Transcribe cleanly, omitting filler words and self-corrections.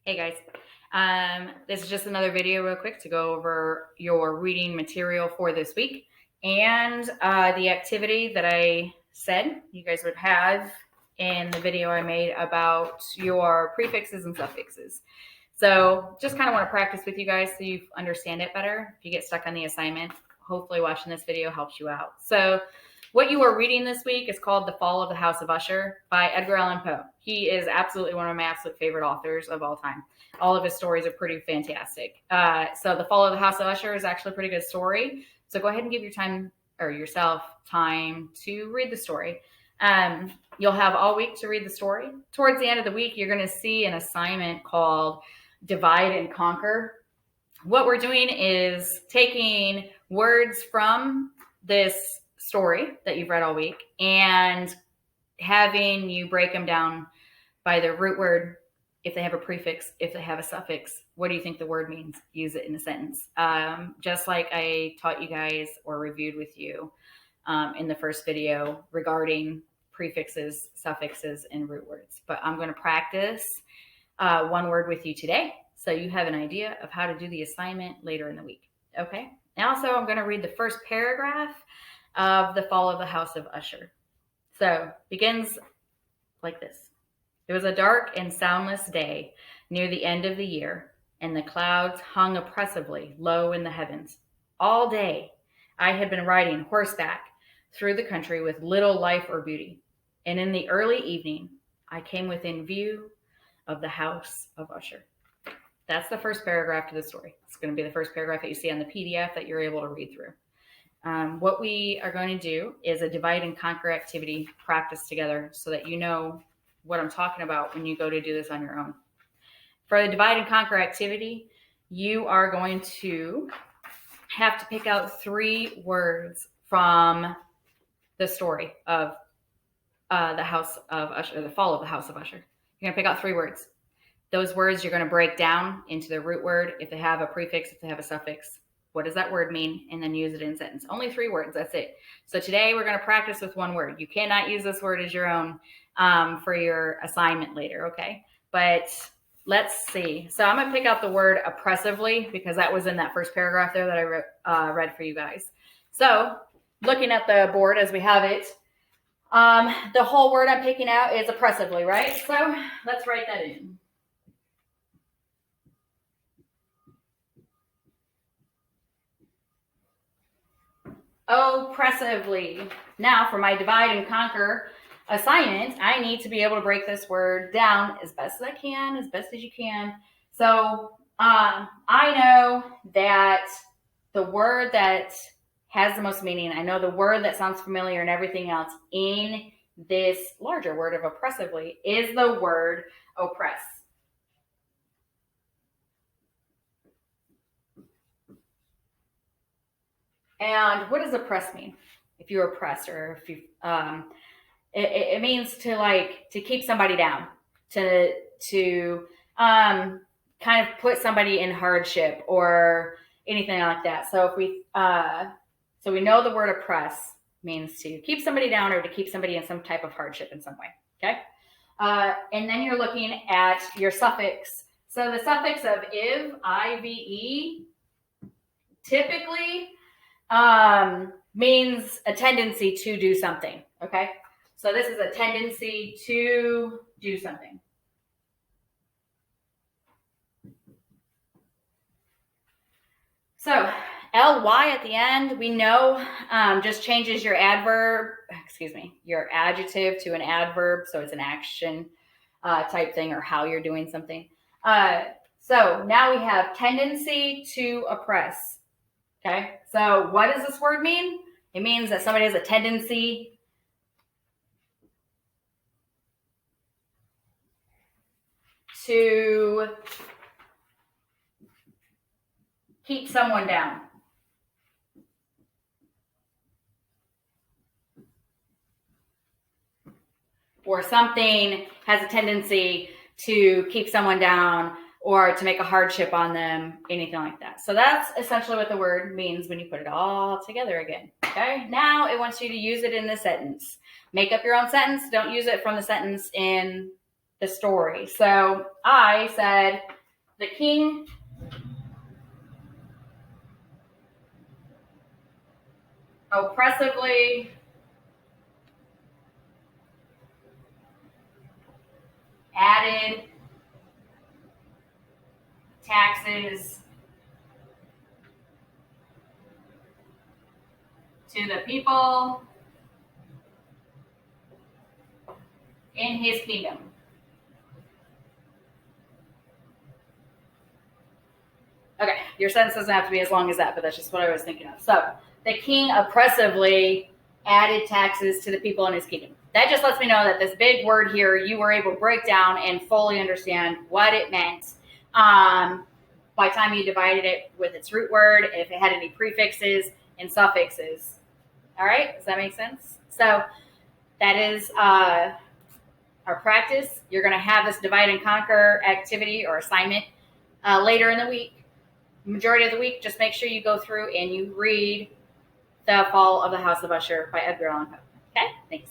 Hey guys, this is just another video real quick to go over your reading material for this week and the activity that I said you guys would have in the video I made about your prefixes and suffixes. So just kind of want to practice with you guys so you understand it better. If you get stuck on the assignment, hopefully watching this video helps you out. So what you are reading this week is called The Fall of the House of Usher by Edgar Allan Poe. He is absolutely one of my absolute favorite authors of all time. All of his stories are pretty fantastic. So The Fall of the House of Usher is actually a pretty good story. So go ahead and give yourself time to read the story. You'll have all week to read the story. Towards the end of the week, you're going to see an assignment called Divide and Conquer. What we're doing is taking words from this story that you've read all week and having you break them down by their root word, if they have a prefix, if they have a suffix. What do you think the word means? Use it in a sentence. Just like I taught you guys or reviewed with you in the first video regarding prefixes, suffixes, and root words. But I'm going to practice one word with you today so you have an idea of how to do the assignment later in the week. Okay? Now, so I'm going to read the first paragraph of The Fall of the House of Usher. So, begins like this. It was a dark and soundless day near the end of the year, and the clouds hung oppressively low in the heavens. All day I had been riding horseback through the country with little life or beauty, and in the early evening I came within view of the House of Usher. That's the first paragraph to the story. It's going to be the first paragraph that you see on the PDF that you're able to read through. What we are going to do is a divide and conquer activity practice together so that you know what I'm talking about when you go to do this on your own. For the divide and conquer activity, you are going to have to pick out 3 words from the story of the House of Usher, the Fall of the House of Usher. You're going to pick out 3 words. Those words you're going to break down into the root word, if they have a prefix, if they have a suffix. What does that word mean? And then use it in a sentence. Only 3 words. That's it. So today we're going to practice with 1 word. You cannot use this word as your own for your assignment later, okay? But let's see. So I'm going to pick out the word oppressively because that was in that first paragraph there that I read for you guys. So looking at the board as we have it, the whole word I'm picking out is oppressively, right? So let's write that in. Oppressively. Now for my divide and conquer assignment, I need to be able to break this word down as best as I can, as best as you can. So I know that the word that has the most meaning, I know the word that sounds familiar and everything else in this larger word of oppressively is the word oppress. And what does oppress mean? If you oppress, or if you, it means to keep somebody down, to kind of put somebody in hardship or anything like that. So if we, so we know the word oppress means to keep somebody down or to keep somebody in some type of hardship in some way. Okay. And then you're looking at your suffix. So the suffix of ive, I-V-E, typically means a tendency to do something, okay? So this is a tendency to do something. So ly at the end, we know just changes your your adjective to an adverb, so it's an action type thing or how you're doing something. So now we have tendency to oppress. Okay, so what does this word mean? It means that somebody has a tendency to keep someone down. Or something has a tendency to keep someone down or to make a hardship on them, anything like that. So that's essentially what the word means when you put it all together again. Okay, now it wants you to use it in the sentence. Make up your own sentence. Don't use it from the sentence in the story. So I said the king oppressively added taxes to the people in his kingdom. Okay, your sentence doesn't have to be as long as that, but that's just what I was thinking of. So the king oppressively added taxes to the people in his kingdom. That just lets me know that this big word here, you were able to break down and fully understand what it meant. By the time you divided it with its root word, if it had any prefixes and suffixes. All right, does that make sense? So that is our practice. You're going to have this divide and conquer activity or assignment later in the week. Majority of the week, just make sure you go through and you read The Fall of the House of Usher by Edgar Allan Poe. Okay, thanks.